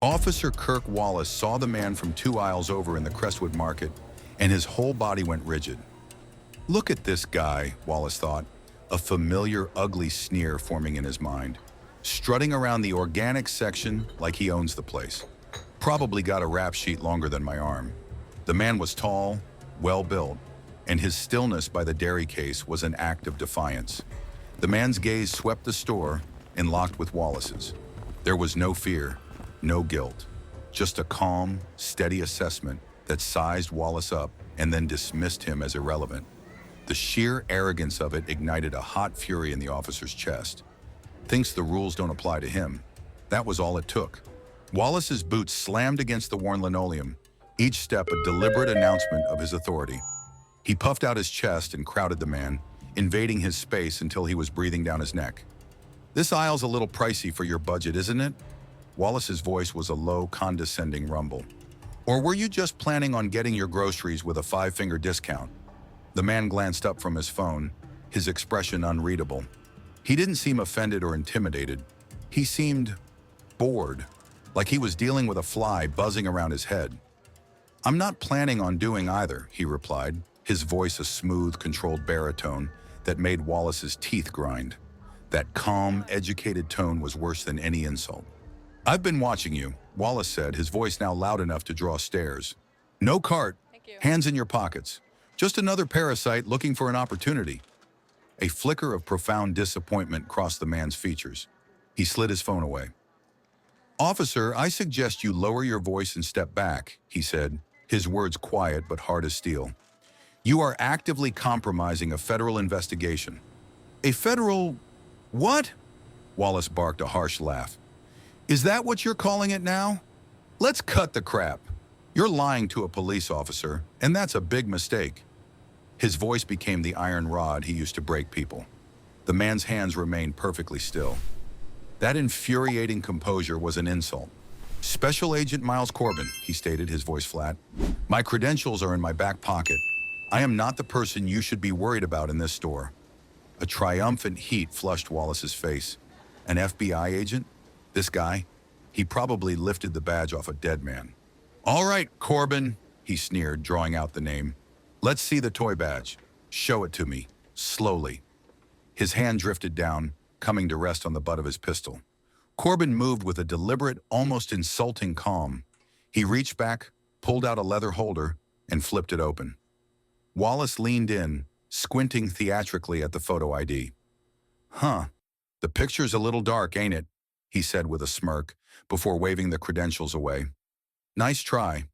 Officer Kirk Wallace saw the man from 2 aisles over in the Crestwood Market, and his whole body went rigid. Look at this guy, Wallace thought, a familiar, ugly sneer forming in his mind. Strutting around the organics section like he owns the place. Probably got a rap sheet longer than my arm. The man was tall, well-built, and his stillness by the dairy case was an act of defiance. The man's gaze swept the store and locked with Wallace's. There was no fear, no guilt, just a calm, steady assessment that sized Wallace up and then dismissed him as irrelevant. The sheer arrogance of it ignited a hot fury in the officer's chest. Thinks the rules don't apply to him. That was all it took. Wallace's boots slammed against the worn linoleum, each step a deliberate announcement of his authority. He puffed out his chest and crowded the man, invading his space until he was breathing down his neck. "This aisle's a little pricey for your budget, isn't it?" Wallace's voice was a low, condescending rumble. "Or were you just planning on getting your groceries with a 5-finger discount?" The man glanced up from his phone, his expression unreadable. He didn't seem offended or intimidated. He seemed bored, like he was dealing with a fly buzzing around his head. "I'm not planning on doing either," he replied, his voice a smooth, controlled baritone that made Wallace's teeth grind. That calm, educated tone was worse than any insult. "I've been watching you," Wallace said, his voice now loud enough to draw stares. "No cart, Thank you. hands in your pockets. Just another parasite looking for an opportunity." A flicker of profound disappointment crossed the man's features. He slid his phone away. "Officer, I suggest you lower your voice and step back," he said, his words quiet but hard as steel. "You are actively compromising a federal investigation." "A federal what?" Wallace barked a harsh laugh. "Is that what you're calling it now? Let's cut the crap. You're lying to a police officer, and that's a big mistake." His voice became the iron rod he used to break people. The man's hands remained perfectly still. That infuriating composure was an insult. "Special Agent Miles Corbin," he stated, his voice flat. "My credentials are in my back pocket. I am not the person you should be worried about in this store." A triumphant heat flushed Wallace's face. An FBI agent? This guy? He probably lifted the badge off a dead man. "All right, Corbin," he sneered, drawing out the name. "Let's see the toy badge. Show it to me, slowly." His hand drifted down, coming to rest on the butt of his pistol. Corbin moved with a deliberate, almost insulting calm. He reached back, pulled out a leather holder, and flipped it open. Wallace leaned in, squinting theatrically at the photo ID. "Huh, the picture's a little dark, ain't it?" he said with a smirk, before waving the credentials away. "Nice try.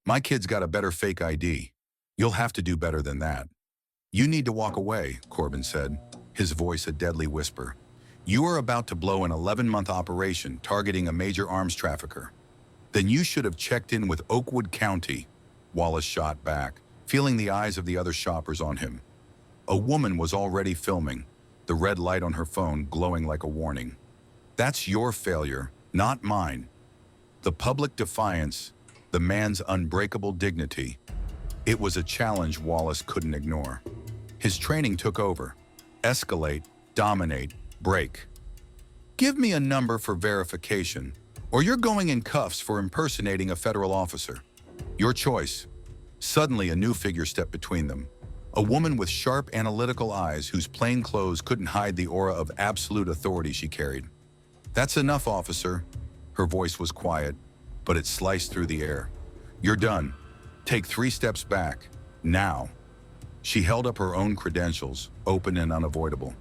My kid's got a better fake ID. You'll have to do better than that." "You need to walk away," Corbin said, his voice a deadly whisper. "You are about to blow an 11-month operation targeting a major arms trafficker." "Then you should have checked in with Oakwood County," Wallace shot back, feeling the eyes of the other shoppers on him. A woman was already filming, the red light on her phone glowing like a warning. "That's your failure, not mine." The public defiance, the man's unbreakable dignity. It was a challenge Wallace couldn't ignore. His training took over. Escalate, dominate, break. "Give me a number for verification, or you're going in cuffs for impersonating a federal officer. Your choice." Suddenly, a new figure stepped between them. A woman with sharp, analytical eyes whose plain clothes couldn't hide the aura of absolute authority she carried. "That's enough, officer." Her voice was quiet, but it sliced through the air. "You're done. Take 3 steps back. Now." She held up her own credentials, open and unavoidable.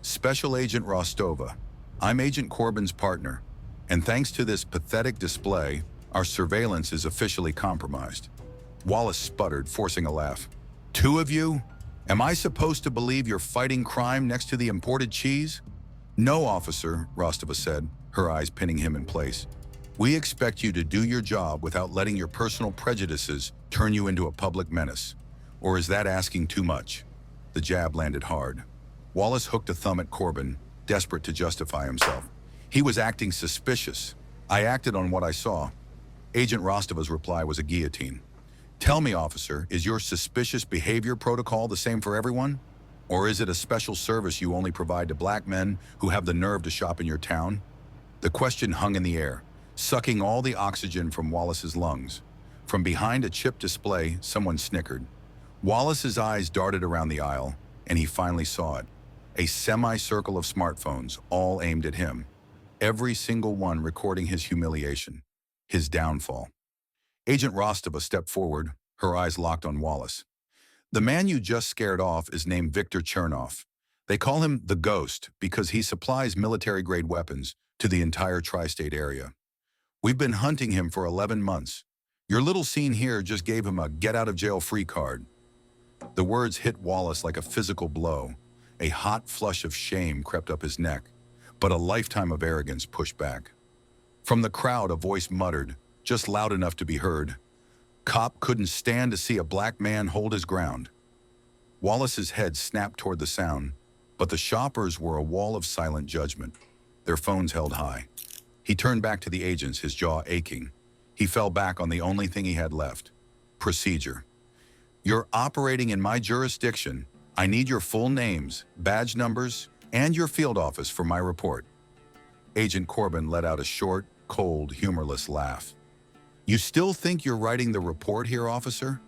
"Special Agent Rostova. I'm Agent Corbin's partner, and thanks to this pathetic display, our surveillance is officially compromised." Wallace sputtered, forcing a laugh. "2 of you? Am I supposed to believe you're fighting crime next to the imported cheese?" "No, officer," Rostova said, her eyes pinning him in place. "We expect you to do your job without letting your personal prejudices turn you into a public menace. Or is that asking too much?" The jab landed hard. Wallace hooked a thumb at Corbin, desperate to justify himself. "He was acting suspicious. I acted on what I saw." Agent Rostova's reply was a guillotine. "Tell me, officer, is your suspicious behavior protocol the same for everyone? Or is it a special service you only provide to black men who have the nerve to shop in your town?" The question hung in the air, sucking all the oxygen from Wallace's lungs. From behind a chip display, someone snickered. Wallace's eyes darted around the aisle, and he finally saw it. A semicircle of smartphones, all aimed at him. Every single one recording his humiliation, his downfall. Agent Rostova stepped forward, her eyes locked on Wallace. The man you just scared off is named Viktor Chernov. They call him the Ghost because he supplies military-grade weapons to the entire tri-state area. We've been hunting him for 11 months. Your little scene here just gave him a get-out-of-jail-free card. The words hit Wallace like a physical blow. A hot flush of shame crept up his neck, but a lifetime of arrogance pushed back. From the crowd, a voice muttered, just loud enough to be heard. Cop couldn't stand to see a black man hold his ground. Wallace's head snapped toward the sound, but the shoppers were a wall of silent judgment, their phones held high. He turned back to the agents, his jaw aching. He fell back on the only thing he had left: procedure. You're operating in my jurisdiction. I need your full names, badge numbers, and your field office for my report. Agent Corbin let out a short, cold, humorless laugh. You still think you're writing the report here, officer?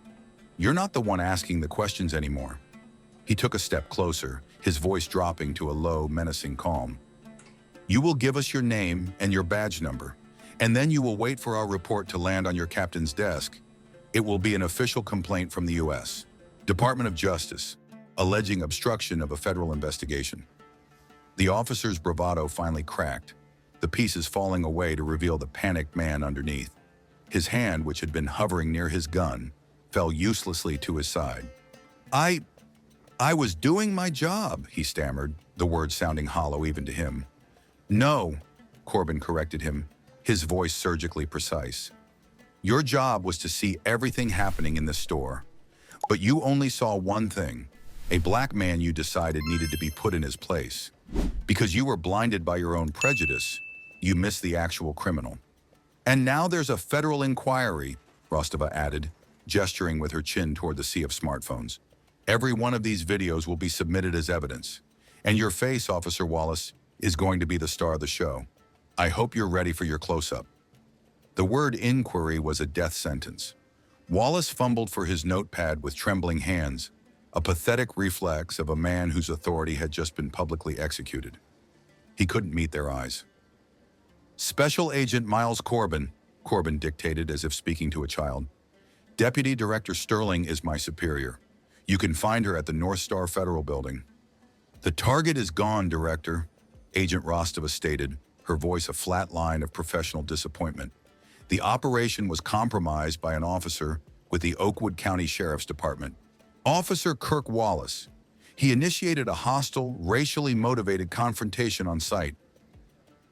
You're not the one asking the questions anymore. He took a step closer, his voice dropping to a low, menacing calm. You will give us your name and your badge number, and then you will wait for our report to land on your captain's desk. It will be an official complaint from the U.S. Department of Justice, alleging obstruction of a federal investigation. The officer's bravado finally cracked, the pieces falling away to reveal the panicked man underneath. His hand, which had been hovering near his gun, fell uselessly to his side. I was doing my job, he stammered, the words sounding hollow even to him. No, Corbin corrected him, his voice surgically precise. Your job was to see everything happening in the store, but you only saw one thing: a black man you decided needed to be put in his place. Because you were blinded by your own prejudice, you missed the actual criminal. And now there's a federal inquiry, Rostova added, gesturing with her chin toward the sea of smartphones. Every one of these videos will be submitted as evidence. And your face, Officer Wallace, is going to be the star of the show. I hope you're ready for your close-up. The word inquiry was a death sentence. Wallace fumbled for his notepad with trembling hands, a pathetic reflex of a man whose authority had just been publicly executed. He couldn't meet their eyes. Special Agent Miles Corbin, Corbin dictated as if speaking to a child. Deputy Director Sterling is my superior. You can find her at the North Star Federal Building. The target is gone, Director, Agent Rostova stated, her voice a flat line of professional disappointment. The operation was compromised by an officer with the Oakwood County Sheriff's Department. Officer Kirk Wallace. He initiated a hostile, racially motivated confrontation on site.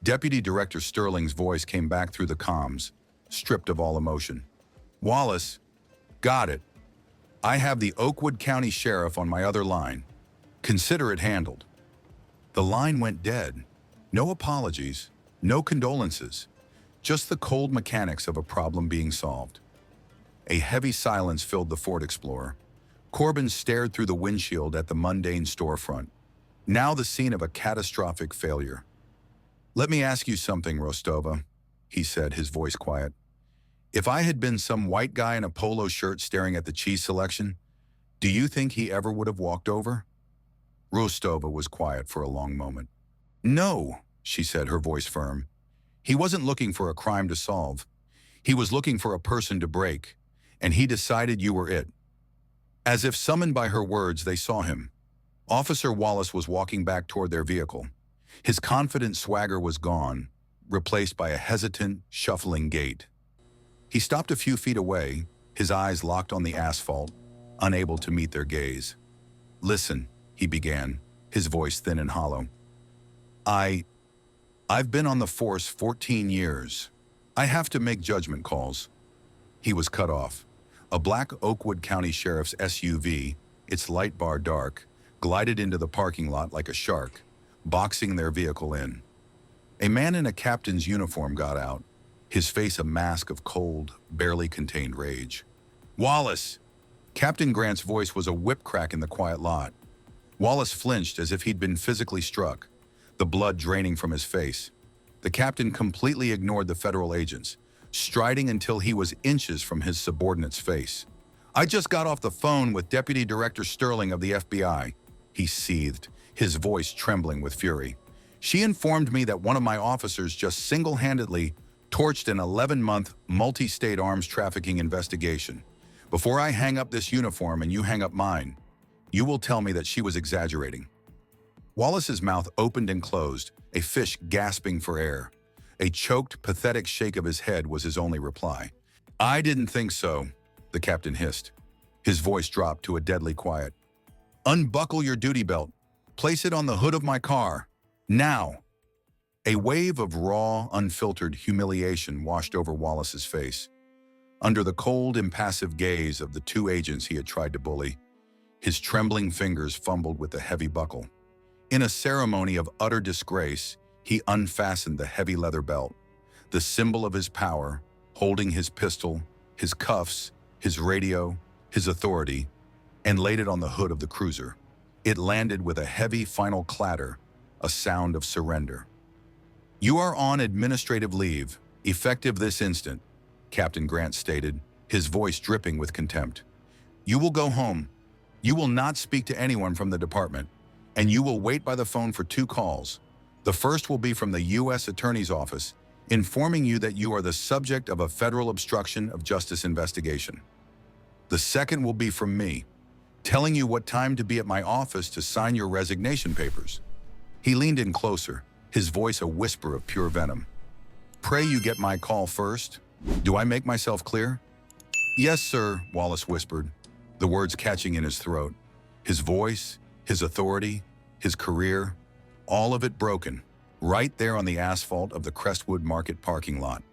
Deputy Director Sterling's voice came back through the comms, stripped of all emotion. Wallace, got it. I have the Oakwood County Sheriff on my other line. Consider it handled. The line went dead. No apologies, no condolences, just the cold mechanics of a problem being solved. A heavy silence filled the Ford Explorer. Corbin stared through the windshield at the mundane storefront, now the scene of a catastrophic failure. Let me ask you something, Rostova, he said, his voice quiet. If I had been some white guy in a polo shirt staring at the cheese selection, do you think he ever would have walked over? Rostova was quiet for a long moment. No, she said, her voice firm. He wasn't looking for a crime to solve. He was looking for a person to break, and he decided you were it. As if summoned by her words, they saw him. Officer Wallace was walking back toward their vehicle. His confident swagger was gone, replaced by a hesitant, shuffling gait. He stopped a few feet away, his eyes locked on the asphalt, unable to meet their gaze. Listen, he began, his voice thin and hollow. I've been on the force 14 years. I have to make judgment calls. He was cut off. A black Oakwood County Sheriff's SUV, its light bar dark, glided into the parking lot like a shark, boxing their vehicle in. A man in a captain's uniform got out, his face a mask of cold, barely contained rage. Wallace! Captain Grant's voice was a whip crack in the quiet lot. Wallace flinched as if he'd been physically struck, the blood draining from his face. The captain completely ignored the federal agents, striding until he was inches from his subordinate's face. "I just got off the phone with Deputy Director Sterling of the FBI," he seethed, his voice trembling with fury. "She informed me that one of my officers just single-handedly torched an 11-month multi-state arms trafficking investigation. Before I hang up this uniform and you hang up mine, you will tell me that she was exaggerating." Wallace's mouth opened and closed, a fish gasping for air. A choked, pathetic shake of his head was his only reply. "I didn't think so," the captain hissed. His voice dropped to a deadly quiet. "Unbuckle your duty belt. Place it on the hood of my car. Now!" A wave of raw, unfiltered humiliation washed over Wallace's face. Under the cold, impassive gaze of the two agents he had tried to bully, his trembling fingers fumbled with the heavy buckle. In a ceremony of utter disgrace, he unfastened the heavy leather belt, the symbol of his power, holding his pistol, his cuffs, his radio, his authority, and laid it on the hood of the cruiser. It landed with a heavy final clatter, a sound of surrender. "You are on administrative leave, effective this instant," Captain Grant stated, his voice dripping with contempt. "You will go home. You will not speak to anyone from the department, and you will wait by the phone for 2 calls. The first will be from the U.S. Attorney's Office, informing you that you are the subject of a federal obstruction of justice investigation. The second will be from me, telling you what time to be at my office to sign your resignation papers." He leaned in closer, his voice a whisper of pure venom. "Pray you get my call first. Do I make myself clear?" "Yes, sir," Wallace whispered, the words catching in his throat. His voice, his authority, his career, all of it broken, right there on the asphalt of the Crestwood Market parking lot.